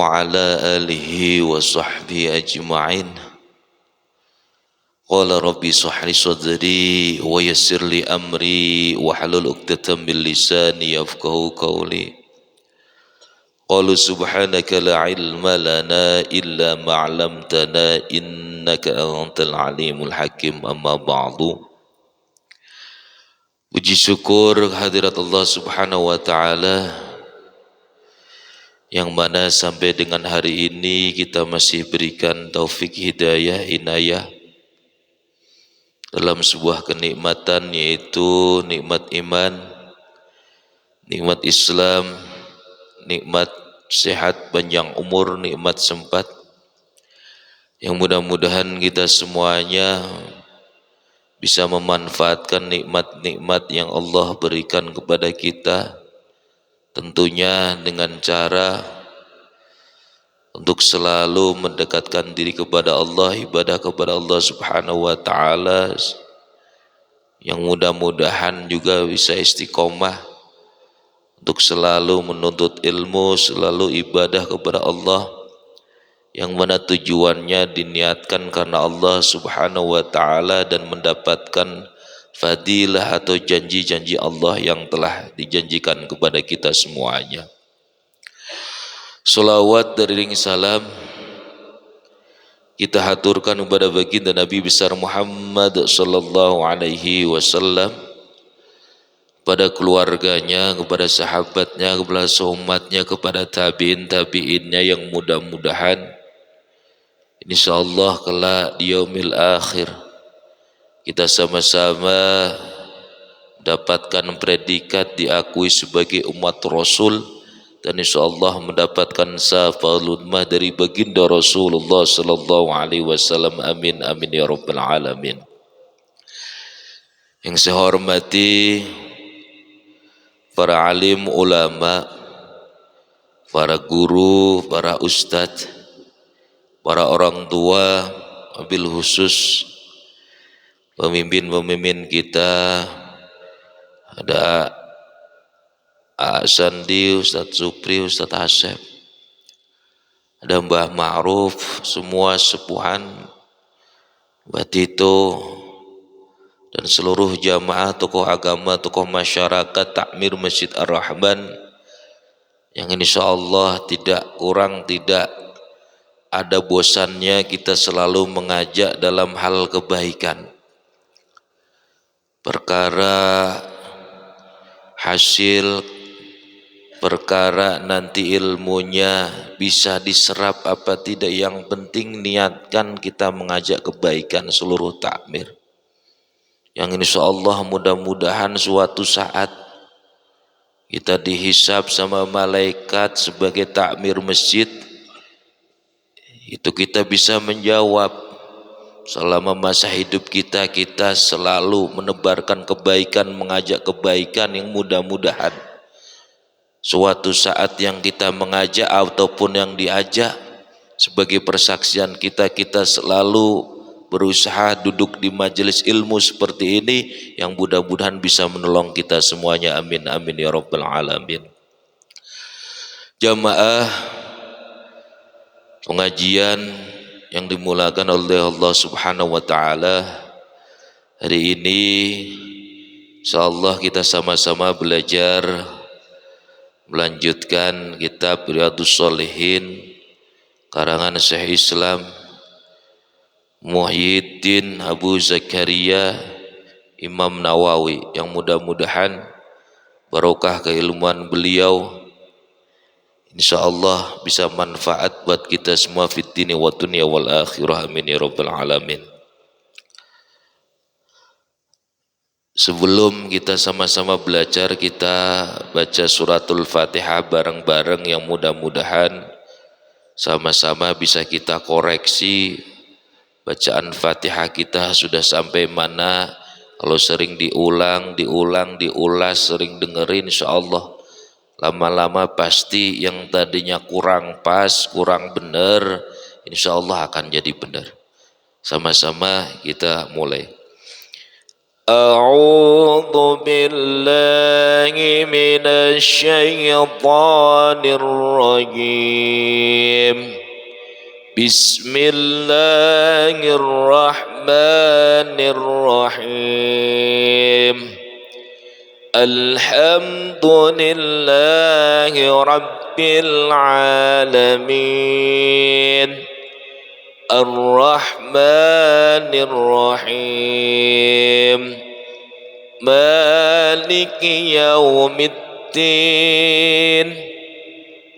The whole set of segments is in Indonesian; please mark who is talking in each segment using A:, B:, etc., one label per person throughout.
A: وعلى آله وصحبه أجمعين. قال ربي اشرح لي صدري ويسر لي أمري واحلل عقدة من لساني يفقهوا قولي. قالوا سبحانك لا علم لنا إلا ما علمتنا إنك أنت العليم الحكيم. أما بعد. Puji syukur hadirat Allah Subhanahu wa Ta'ala, yang mana sampai dengan hari ini kita masih berikan taufik hidayah inayah dalam sebuah kenikmatan, yaitu nikmat iman, nikmat Islam, nikmat sehat panjang umur, nikmat sempat, yang mudah-mudahan kita semuanya bisa memanfaatkan nikmat-nikmat yang Allah berikan kepada kita, tentunya dengan cara untuk selalu mendekatkan diri kepada Allah, ibadah kepada Allah Subhanahu wa Ta'ala, yang mudah-mudahan juga bisa istiqomah untuk selalu menuntut ilmu, selalu ibadah kepada Allah, yang mana tujuannya diniatkan karena Allah Subhanahu wa Ta'ala dan mendapatkan fadilah atau janji-janji Allah yang telah dijanjikan kepada kita semuanya. Salawat dari ring salam kita haturkan kepada baginda Nabi besar Muhammad sallallahu alaihi wasallam, pada keluarganya, kepada sahabatnya, kepada umatnya, kepada tabi'in-tabi'innya, yang mudah-mudahan insyaallah kelak di yaumil akhir kita sama-sama dapatkan predikat diakui sebagai umat Rasul, dan insyaallah mendapatkan syafaat mah dari baginda Rasulullah sallallahu alaihi wasallam. Amin amin ya rabbal alamin. Yang saya hormati para alim ulama, para guru, para ustadz, para orang tua, wabil khusus pemimpin-pemimpin kita, ada Sandi, Ustadz Supri, Ustadz Asep, ada Mbah Ma'ruf, semua sepuhan, Mbah Tito, dan seluruh jamaah, tokoh agama, tokoh masyarakat, takmir Masjid Ar-Rahman, yang insyaallah tidak kurang, tidak ada bosannya kita selalu mengajak dalam hal kebaikan. Perkara hasil, perkara nanti ilmunya bisa diserap apa tidak, yang penting niatkan kita mengajak kebaikan seluruh takmir, yang insyaallah mudah-mudahan suatu saat kita dihisab sama malaikat sebagai takmir masjid, itu kita bisa menjawab selama masa hidup kita, kita selalu menebarkan kebaikan, mengajak kebaikan, yang mudah-mudahan suatu saat yang kita mengajak ataupun yang diajak sebagai persaksian kita, kita selalu berusaha duduk di majelis ilmu seperti ini, yang mudah-mudahan bisa menolong kita semuanya. Amin amin ya rabbal alamin. Jamaah pengajian yang dimulakan oleh Allah Subhanahu wa Ta'ala, hari ini insyaallah kita sama-sama belajar melanjutkan kitab Riyadhus Shalihin karangan Syekh Islam Muhyiddin Abu Zakaria Imam Nawawi, yang mudah-mudahan barokah keilmuan beliau insyaallah bisa manfaat buat kita semua fid dini wa dunya wal akhirah. Amin ya rabbal alamin. Sebelum kita sama-sama belajar, kita baca suratul Fatihah bareng-bareng, yang mudah-mudahan sama-sama bisa kita koreksi bacaan Fatihah kita sudah sampai mana. Kalau sering diulang, diulas, sering dengerin, insyaallah lama-lama pasti yang tadinya kurang pas, kurang benar, insyaallah akan jadi benar. Sama-sama kita mulai. أعوذ بالله من الشيطان الرجيم بسم الله الرحمن الرحيم الحمد لله رب العالمين الرحمن الرحيم مالك يوم الدين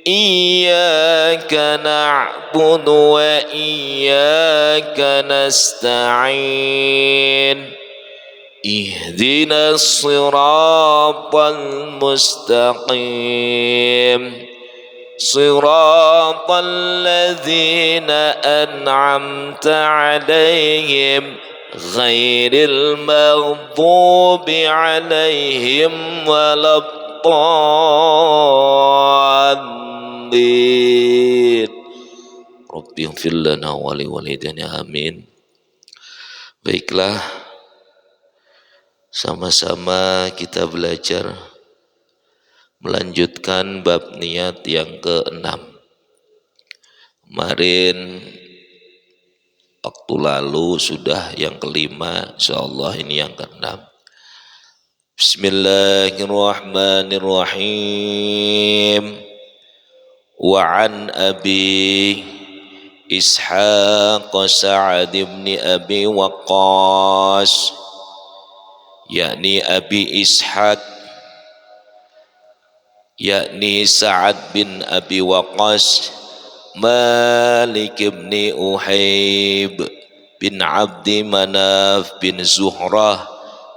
A: إياك نعبد وإياك نستعين اهدنا الصراط المستقيم صراط الذين أنعمت عليهم غير المغضوب عليهم ولا الضالين رب اغفر لنا ولوالدينا amin. Baiklah, sama-sama kita belajar melanjutkan bab niat yang ke-6. Kemarin waktu lalu sudah yang ke-5, insyaallah ini yang ke-6. Bismillahirrahmanirrahim. Wa an Abi Ishaq Sa'ad ibn Abi Waqqas, yakni Abi Ishaq yakni Sa'ad bin Abi Waqqas, Malik bin Uhayb bin Abdi Manaf bin Zuhrah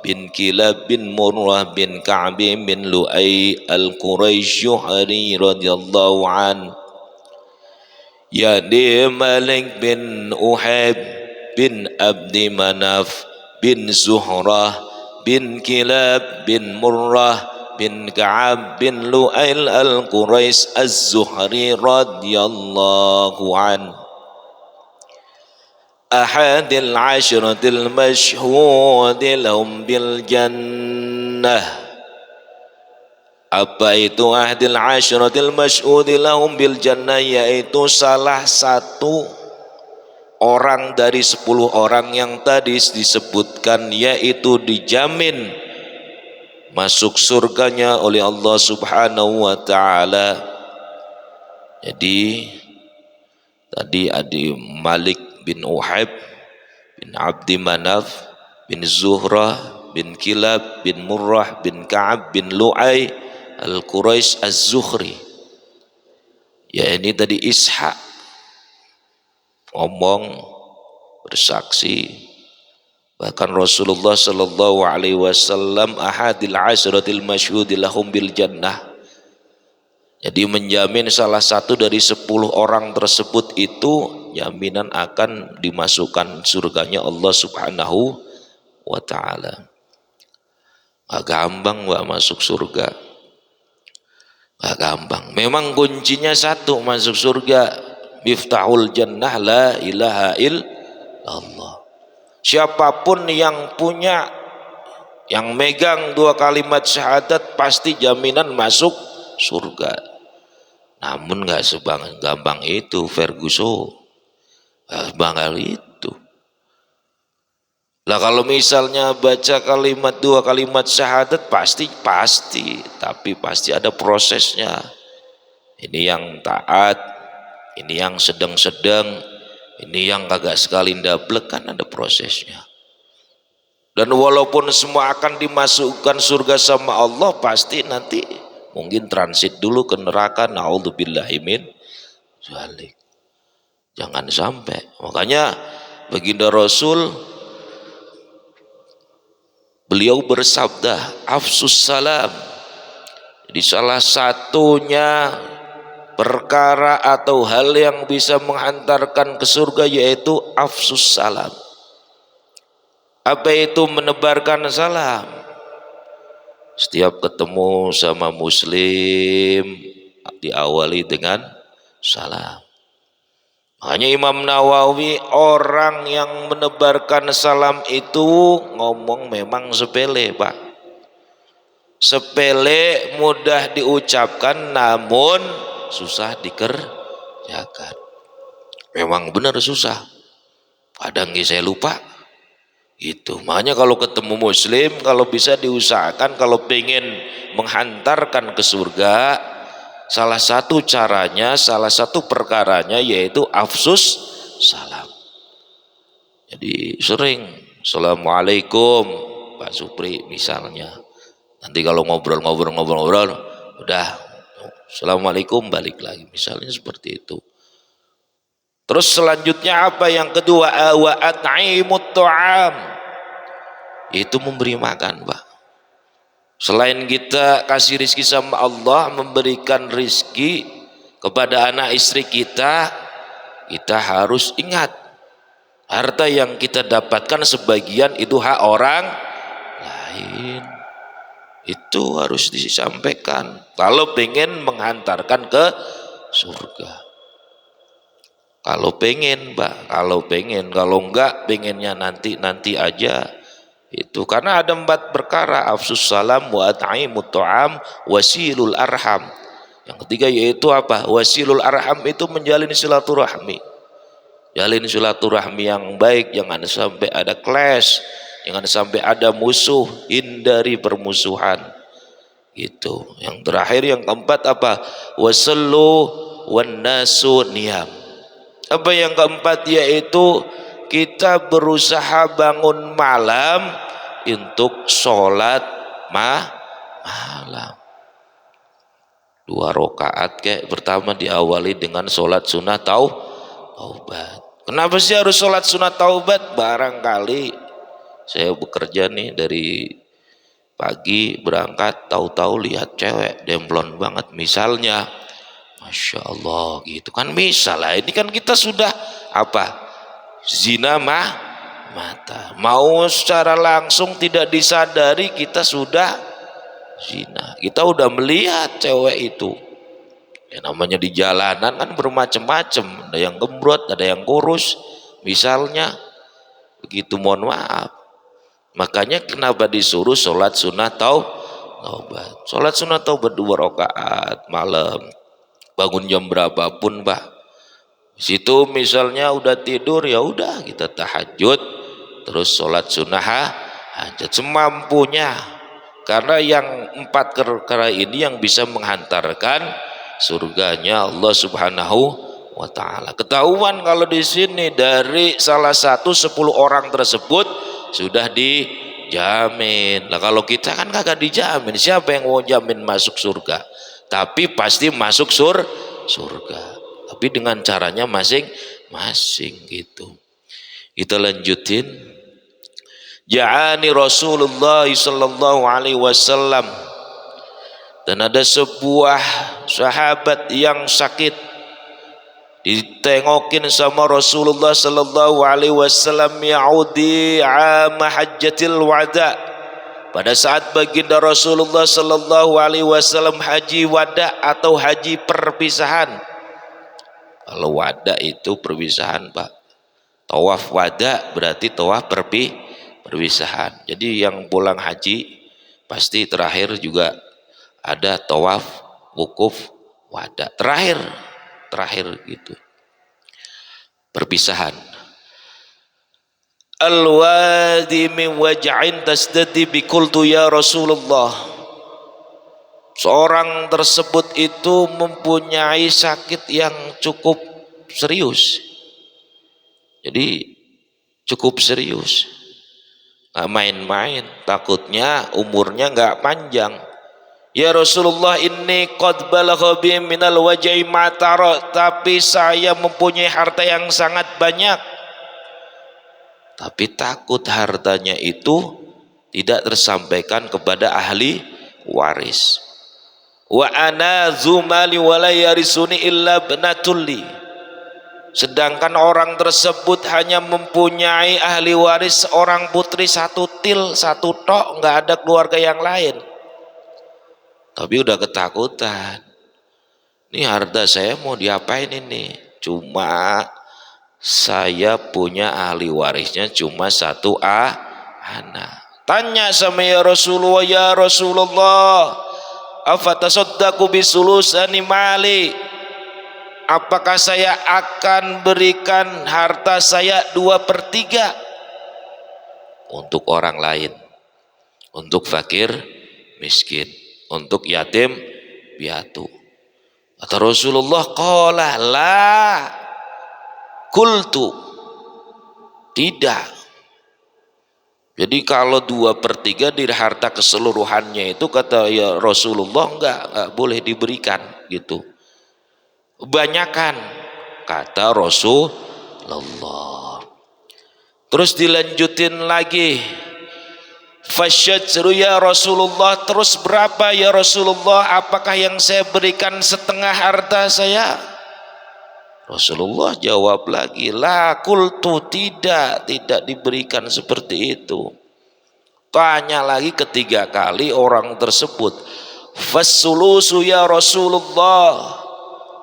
A: bin Kilab bin Murrah bin Ka'b bin Lu'ay al-Quraisyuhri radhiyallahu an, yakni Malik bin Uhayb bin Abdi Manaf bin Zuhrah bin Kilab bin Murrah bin Ka'ab bin Lu'ail al-Quraish az-Zuhri radhiyallahu an, ahadil ashratil masyhudi lahum bil jannah. Apa itu ahadil ashratil masyhudi lahum bil jannah? Yaitu salah satu orang dari 10 orang yang tadi disebutkan, yaitu dijamin masuk surganya oleh Allah Subhanahu wa ta'ala. Jadi tadi ada Malik bin Uhayb bin Abdi Manaf bin Zuhrah bin Kilab bin Murrah bin Ka'ab bin Lu'ay al-Quraish az-Zuhri. Ya, ini tadi Ishaq ngomong, bersaksi. Bahkan Rasulullah sallallahu alaihi wasallam ahadil ashratil masyhudi lahum bil jannah. Jadi menjamin salah satu dari 10 orang tersebut itu jaminan akan dimasukkan surganya Allah Subhanahu wa ta'ala. Gak gampang masuk surga. Gak gampang. Memang kuncinya satu masuk surga. Miftahul jannah la ilaha illallah. Siapapun yang punya, yang megang 2 kalimat syahadat pasti jaminan masuk surga. Namun gak segampang itu, Ferguson. Banggal itu. Lah kalau misalnya baca 2 kalimat syahadat pasti, tapi pasti ada prosesnya. Ini yang taat, ini yang sedang-sedang, ini yang kagak sekali ndablek, kan ada prosesnya. Dan walaupun semua akan dimasukkan surga sama Allah, pasti nanti mungkin transit dulu ke neraka. Na'udzubillahi min dzalik. Jangan sampai. Makanya baginda Rasul, beliau bersabda, afsus salam. Jadi salah satunya perkara atau hal yang bisa menghantarkan ke surga yaitu afsus salam. Apa itu menebarkan salam? Setiap ketemu sama muslim diawali dengan salam. Hanya Imam Nawawi, orang yang menebarkan salam itu ngomong memang sepele, Pak. Sepele, mudah diucapkan, namun susah dikerjakan. Memang benar susah. Kadang saya lupa. Itu makanya kalau ketemu muslim, kalau bisa diusahakan, kalau pengen menghantarkan ke surga, salah satu caranya, salah satu perkaranya yaitu afsus salam. Jadi sering assalamualaikum Pak Supri misalnya, nanti kalau ngobrol udah assalamualaikum balik lagi, misalnya seperti itu. Terus selanjutnya apa yang kedua? Wa at'imut ta'am, itu memberi makan, Pak. Selain kita kasih rizki sama Allah, memberikan rizki kepada anak istri kita, kita harus ingat harta yang kita dapatkan sebagian itu hak orang lain. Itu harus disampaikan kalau pengen menghantarkan ke surga. Kalau pengen, Pak, kalau pengen, kalau enggak pengennya nanti aja. Itu karena ada 4 perkara: afsus salam, wa at'imut ta'am, wasilul arham. Yang ketiga yaitu apa? Wasilul arham, itu menjalin silaturahmi. Jalin silaturahmi yang baik, jangan sampai ada clash, jangan sampai ada musuh, hindari permusuhan. Itu. Yang terakhir, yang keempat apa? Wasallu wan nasu niyam. Apa yang keempat? Yaitu kita berusaha bangun malam untuk sholat malam 2 rakaat. Kayak pertama diawali dengan sholat sunnah taubat. Kenapa sih harus sholat sunnah taubat? Barangkali saya bekerja nih dari pagi berangkat, tahu-tahu lihat cewek demplon banget misalnya, Masya Allah gitu kan, misalnya ini kan kita sudah apa, zina mata, mau secara langsung tidak disadari kita sudah zina, kita udah melihat cewek itu. Ya namanya di jalanan kan bermacam-macam, ada yang gembrot, ada yang kurus misalnya begitu, mohon maaf. Makanya kenapa disuruh sholat sunnah taubat. Sholat sunnah taubat 2 rakaat malam, bangun jam berapapun, Pak. Situ misalnya udah tidur, ya udah kita tahajud, terus sholat sunnah hajat semampunya. Karena yang 4 perkara ini yang bisa menghantarkan surganya Allah Subhanahu wa taala. Ketahuan kalau di sini dari salah satu 10 orang tersebut sudah dijamin. Lah kalau kita kan kagak dijamin, siapa yang mau jamin masuk surga? Tapi pasti masuk surga, tapi dengan caranya masing-masing gitu. Kita lanjutin. Ja'ani Rasulullah sallallahu alaihi wasallam, dan ada sebuah sahabat yang sakit, ditengokin sama Rasulullah sallallahu alaihi wasallam, ya'udi ama hajjatil wada, pada saat baginda Rasulullah sallallahu alaihi wasallam haji wada atau haji perpisahan. Kalau wada itu perpisahan, Pak. Tawaf wada berarti tawaf perpisahan. Jadi yang pulang haji pasti terakhir juga ada tawaf wukuf wada, terakhir gitu, perpisahan. Al-wadi min waj'in tasdadi bikultu ya Rasulullah, seorang tersebut itu mempunyai sakit yang cukup serius. Jadi cukup serius, nggak main-main, takutnya umurnya nggak panjang. Ya Rasulullah, ini qad balagha bi minal waj'i ma tara, tapi saya mempunyai harta yang sangat banyak, tapi takut hartanya itu tidak tersampaikan kepada ahli waris. Wa ana zumali wa la yarisuni illa bnatulli, sedangkan orang tersebut hanya mempunyai ahli waris seorang putri, satu tok, nggak ada keluarga yang lain. Tapi udah ketakutan, ini harta saya mau diapain ini, cuma Saya punya ahli warisnya cuma satu anak. Tanya sama ya Rasulullah, afatasaddaqu bisulusani mali, apakah saya akan berikan harta saya 2/3 untuk orang lain, untuk fakir miskin, untuk yatim piatu? Kata Rasulullah, qala la, kultu, tidak. Jadi kalau 2/3 dari harta keseluruhannya itu, kata ya Rasulullah, enggak boleh diberikan gitu. Kebanyakan, kata Rasulullah. Terus dilanjutin lagi, fasyajru ya Rasulullah, terus berapa ya Rasulullah, apakah yang saya berikan setengah harta saya? Rasulullah jawab lagi, la kultu, tidak diberikan seperti itu. Tanya lagi ketiga kali orang tersebut, fassulusu ya Rasulullah,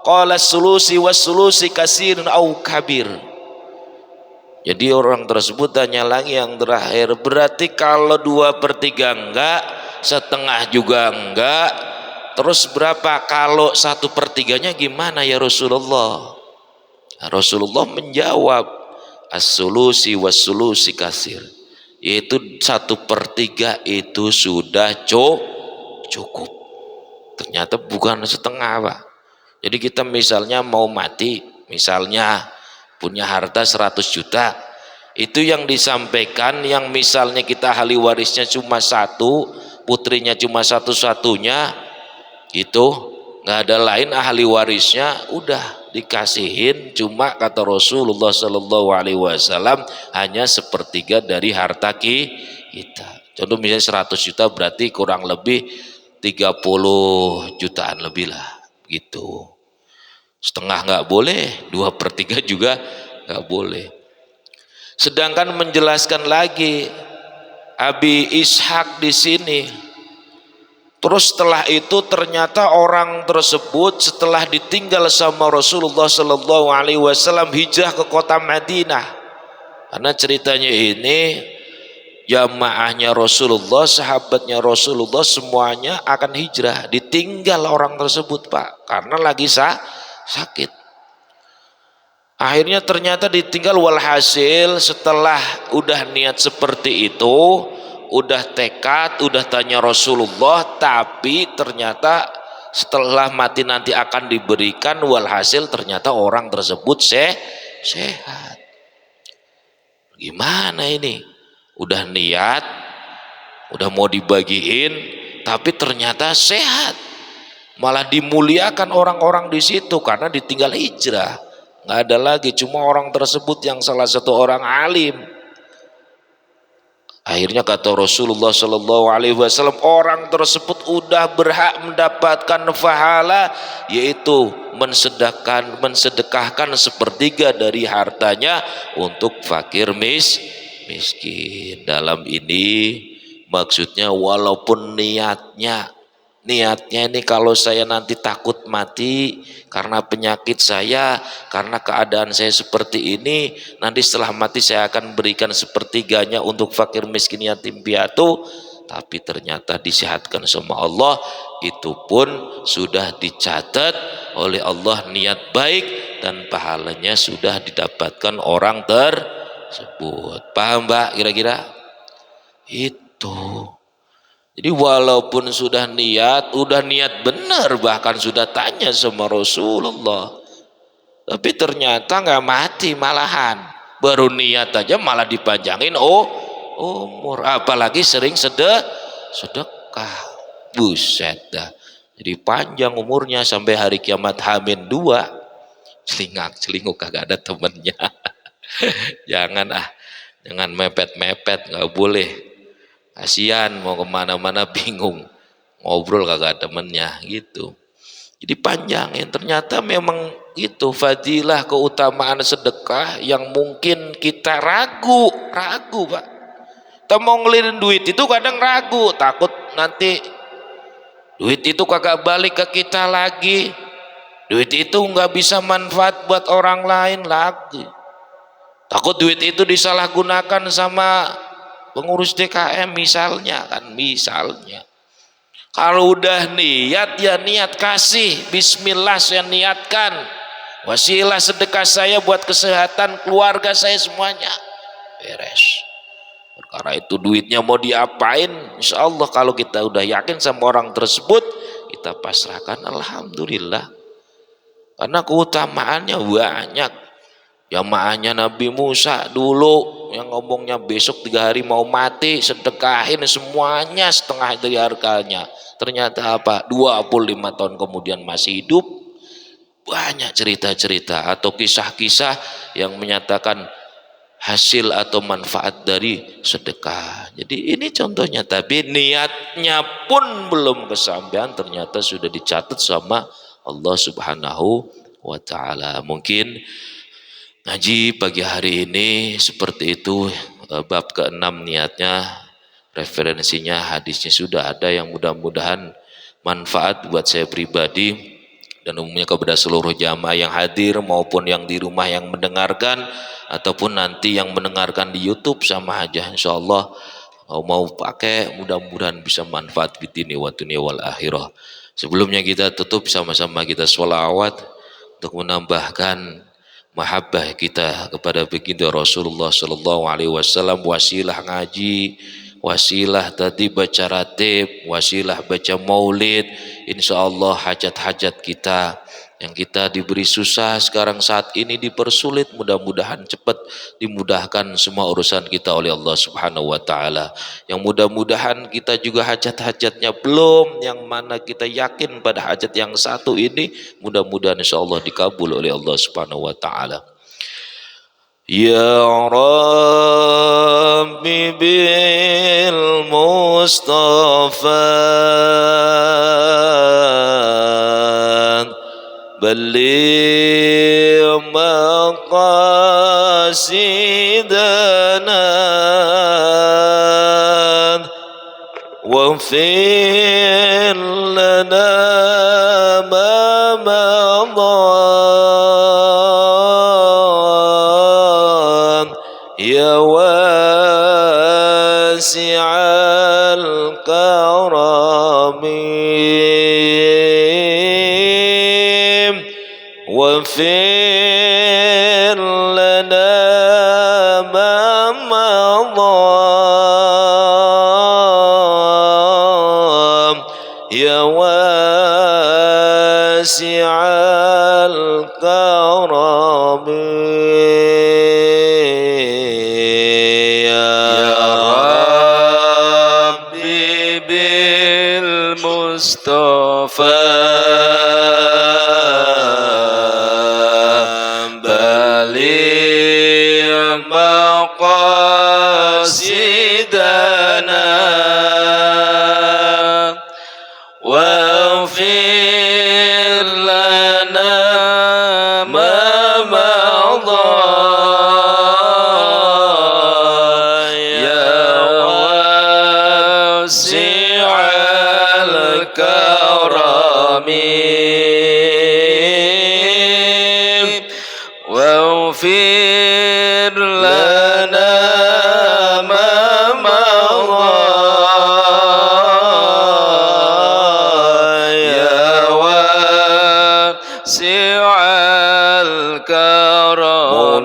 A: qala sulusi wassulusi kasirun au kabir. Jadi orang tersebut tanya lagi yang terakhir, berarti kalau 2/3 enggak, setengah juga enggak, terus berapa kalau 1/3-nya gimana ya Rasulullah? Rasulullah menjawab, as-sulusi was-sulusi kasir, yaitu 1/3 itu sudah cukup. Ternyata bukan setengah, Pak. Jadi kita misalnya mau mati, misalnya punya harta 100 juta, itu yang disampaikan, yang misalnya kita ahli warisnya cuma satu, putrinya cuma satu-satunya, itu nggak ada lain ahli warisnya, udah dikasihin cuma, kata Rasulullah Shallallahu Alaihi Wasallam, hanya 1/3 dari harta kita. Contoh misalnya 100 juta, berarti kurang lebih 30 jutaan lebih lah gitu. Setengah nggak boleh, 2/3 juga nggak boleh. Sedangkan menjelaskan lagi Abi Ishaq di sini, terus setelah itu ternyata orang tersebut setelah ditinggal sama Rasulullah Sallallahu Alaihi Wasallam hijrah ke kota Madinah. Karena ceritanya ini, jamaahnya Rasulullah, sahabatnya Rasulullah semuanya akan hijrah, ditinggal orang tersebut, Pak, karena lagi sakit. Akhirnya ternyata ditinggal, walhasil setelah udah niat seperti itu, udah tekad, udah tanya Rasulullah, tapi ternyata setelah mati nanti akan diberikan, walhasil ternyata orang tersebut sehat. Gimana ini? Udah niat, udah mau dibagiin, tapi ternyata sehat. Malah dimuliakan orang-orang di situ karena ditinggal hijrah. Nggak ada lagi, cuma orang tersebut yang salah satu orang alim. Akhirnya kata Rasulullah Shallallahu Alaihi Wasallam, orang tersebut udah berhak mendapatkan pahala, yaitu mensedekahkan 1/3 dari hartanya untuk fakir miskin. Dalam ini maksudnya, walaupun niatnya ini kalau saya nanti takut mati karena penyakit saya, karena keadaan saya seperti ini, nanti setelah mati saya akan berikan 1/3-nya untuk fakir miskin yatim piatu, tapi ternyata disehatkan sama Allah, itu pun sudah dicatat oleh Allah niat baik dan pahalanya sudah didapatkan orang tersebut. Paham, Mbak, kira-kira? Itu. Jadi walaupun sudah niat benar, bahkan sudah tanya sama Rasulullah, tapi ternyata nggak mati, malahan baru niat aja malah dipanjangin umur, apalagi sering sedekah, buset dah, jadi panjang umurnya sampai hari kiamat H-2, celingak-celinguk kagak ada temennya. jangan mepet-mepet, nggak boleh. Kasihan mau kemana-mana bingung, ngobrol kagak ada temennya gitu. Jadi panjangin, ternyata memang itu fadilah, keutamaan sedekah yang mungkin kita ragu Pak. Kita mau ngelirin duit itu kadang ragu, takut nanti duit itu kagak balik ke kita lagi, duit itu nggak bisa manfaat buat orang lain lagi. Takut duit itu disalahgunakan sama pengurus DKM misalnya kan, misalnya. Kalau udah niat ya niat, kasih bismillah, saya niatkan wasilah sedekah saya buat kesehatan keluarga saya semuanya, beres. Perkara itu duitnya mau diapain, insya Allah kalau kita udah yakin sama orang tersebut, kita pasrahkan, alhamdulillah. Karena keutamaannya banyak. Jamaahnya Nabi Musa dulu yang ngomongnya besok 3 hari mau mati, sedekahin semuanya setengah dari harganya. Ternyata apa? 25 tahun kemudian masih hidup. Banyak cerita-cerita atau kisah-kisah yang menyatakan hasil atau manfaat dari sedekah. Jadi ini contohnya, tapi niatnya pun belum kesampaian, ternyata sudah dicatat sama Allah Subhanahu wa taala. Mungkin ngaji pagi hari ini seperti itu, bab ke-6 niatnya, referensinya, hadisnya sudah ada, yang mudah-mudahan manfaat buat saya pribadi dan umumnya kepada seluruh jamaah yang hadir maupun yang di rumah yang mendengarkan ataupun nanti yang mendengarkan di YouTube, sama aja insyaallah. Mau pakai mudah-mudahan bisa manfaat fitini wa dunya wal akhirah. Sebelumnya kita tutup sama-sama kita sholawat untuk menambahkan mahabbah kita kepada baginda Rasulullah sallallahu alaihi wasallam, wasilah ngaji, wasilah tadi baca ratib, wasilah baca maulid. Insyaallah hajat-hajat kita yang kita diberi susah sekarang saat ini dipersulit, mudah-mudahan cepat dimudahkan semua urusan kita oleh Allah Subhanahu wa taala. Yang mudah-mudahan kita juga hajat-hajatnya belum, yang mana kita yakin pada hajat yang satu ini, mudah-mudahan insyaallah dikabul oleh Allah Subhanahu wa taala. Ya Rabbi bil Mustafa بلغ مقاصدنا واغفر لنا ما مضى يا واسع الكرم واغفر لنا ما مضى يا واسع الكرم يا ربي بالمصطفى مقاصدنا واغفر لنا ما مضى يا واسع الكرم واغفر لنا ما مضى يا واسع الكرم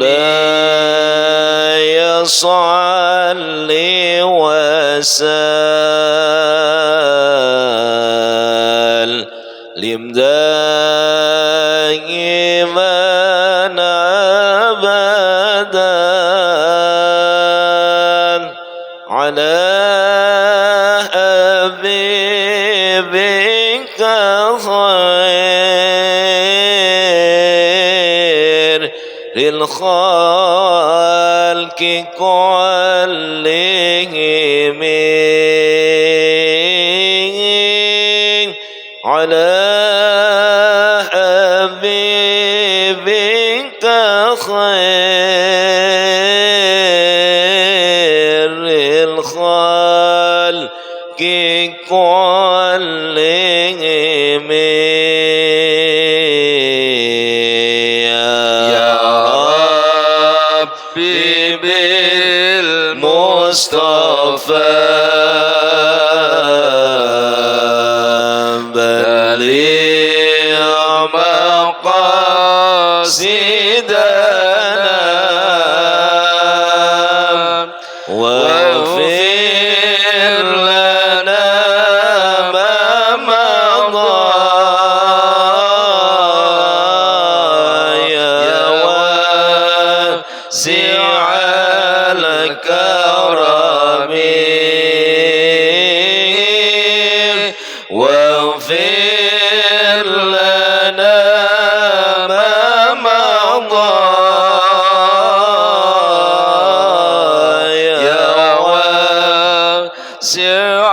A: مولاي صل وسلم دائما على حبيبك خير للخلق كلهم على حبيبك خير الخلق كلهم يا رب بالمصطفى بلغ مقاصدنا واغفر لنا ما مضى يا واسع الكرم واغفر لنا ما مضى يا واسع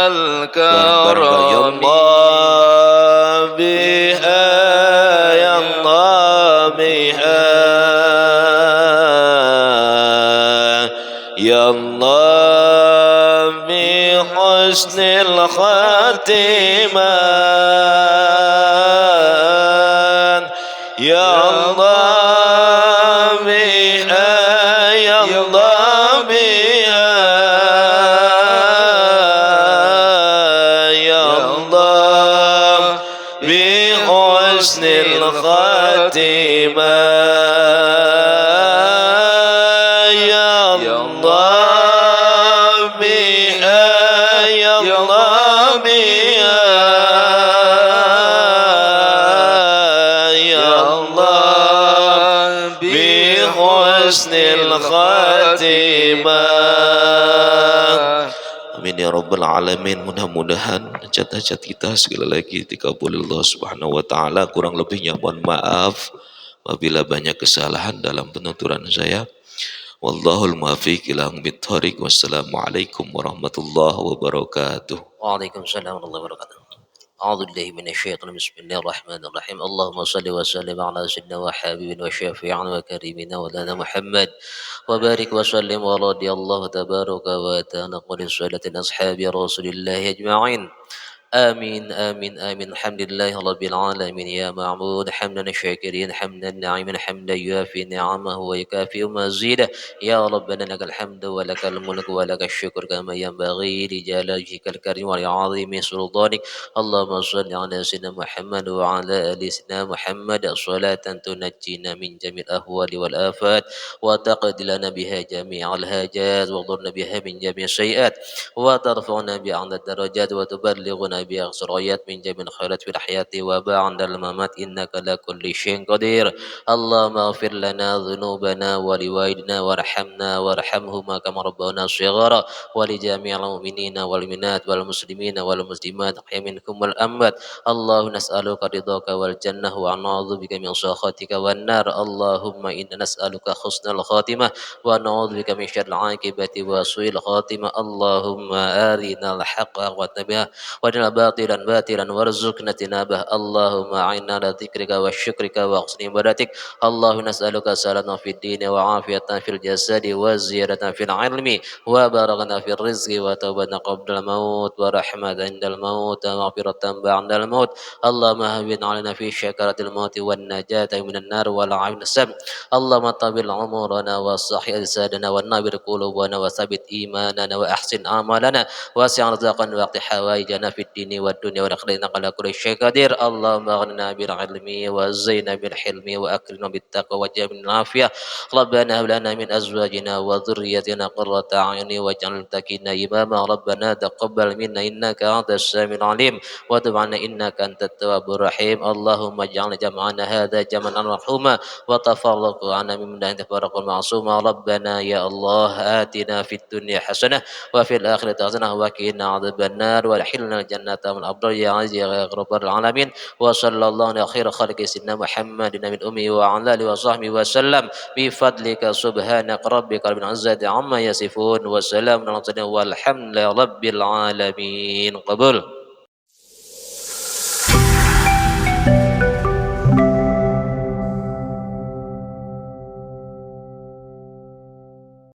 A: الكرم يا الله بها يا الله بها يا الله بحسن الخاتمة يا الله بها يا الله بها يا الله بحسن الخاتمة يا الله بها يا الله بها يا الله بحسن الخاتمة. Amin ya rabbal alamin. Mudah-mudahan hajat-hajat kita sekali lagi dikabuli Allah Subhanahu wa taala. Kurang lebihnya mohon maaf apabila banyak kesalahan dalam penuturan saya. Wallahul muwaffiq ila aqwamit thoriq. Wassalamualaikum warahmatullahi wabarakatuh.
B: Waalaikumsalam warahmatullahi wabarakatuh. أعوذ بالله من الشيطان بسم الله الرحمن الرحيم اللهم صل وسلم على سيدنا وحبيبنا وشفيعنا وكريمنا ولنا محمد وبارك وسلم ورضي الله تبارك وتعالى عن سادة أصحاب رسول الله أجمعين آمين آمين آمين الحمد لله رب العالمين يا معبود حمدا الشاكرين حمدا الناعمين حمدا يوافي نعمه ويكافئ مزيده يا ربنا لك الحمد ولك الملك ولك الشكر كما ينبغي لجلال وجهك الكريم ولعظيم سلطانك اللهم صل على سيدنا محمد وعلى آل سيدنا محمد صلاة تنجينا من جميع الأهوال والآفات وتقضي لنا بها جميع الحاجات واغفرنا بها من جميع السيئات وترفعنا بأعلى الدرجات وتبلغنا بها الغايات من جميع الخيرات في الحياة وبعد الممات إنك على كل شيء قدير اللهم اغفر لنا ذنوبنا ولوالدنا وارحمنا وارحمهما كما ربونا صغارا ولجميع المؤمنين والمؤمنات والمسلمين والمسلمات الأحياء منكم والأموات الله نسألك رضاك والجنة ونعوذ بك من سخطك والنار اللهم إنا نسألك حسن الخاتمة ونعوذ بك من شر العاقبة وسوء الخاتمة اللهم أرنا الحق واتبعه وارنا باطلا باطلا وارزقنا اجتنابه اللهم أعنا على ذكرك وشكرك وحسن عبادتك اللهم نسألك سلامة في الدين وعافية في الجسد وزيادة في العلم وبرغنا في الرزق وتوبة قبل الموت ورحمة عند الموت ومغفرة بعد الموت اللهم هون علينا في شكرة الموت والنجاة من النار والعافية من السم اللهم طول عمرنا وصح أجسادنا ونبر قلوبنا وثبت إيماننا وأحسن أعمالنا واسع رزقنا وقت حوائجنا في الدين والدنيا ونخلنا على كل شيء قدير اللهم اغننا بالعلم وزينا بالحلم وأكرمنا بالتقوى وجميع العافية ربنا هب لنا من أزواجنا وذريتنا قرة أعين واجعل المتقين إماما ربنا تقبل منا إنك أنت السميع العليم وتب عنا إنك أنت التواب الرحيم اللهم اجعل جمعنا هذا جمعا مرحوما وتفرق عنا ممن لا يتفرق المعصوم ربنا يا الله آتنا في الدنيا حسنة وفي الآخرة حسنة وقنا عذاب النار وادخلنا الجنة من الأبرار يا عزيز يا رب العالمين وصلى الله على خير خلق سيدنا محمد من أمه وعلى آله وصحبه وسلم بفضلك سبحانك ربك رب العزة عما يصفون وسلام على المرسلين والحمد لله رب العالمين قبول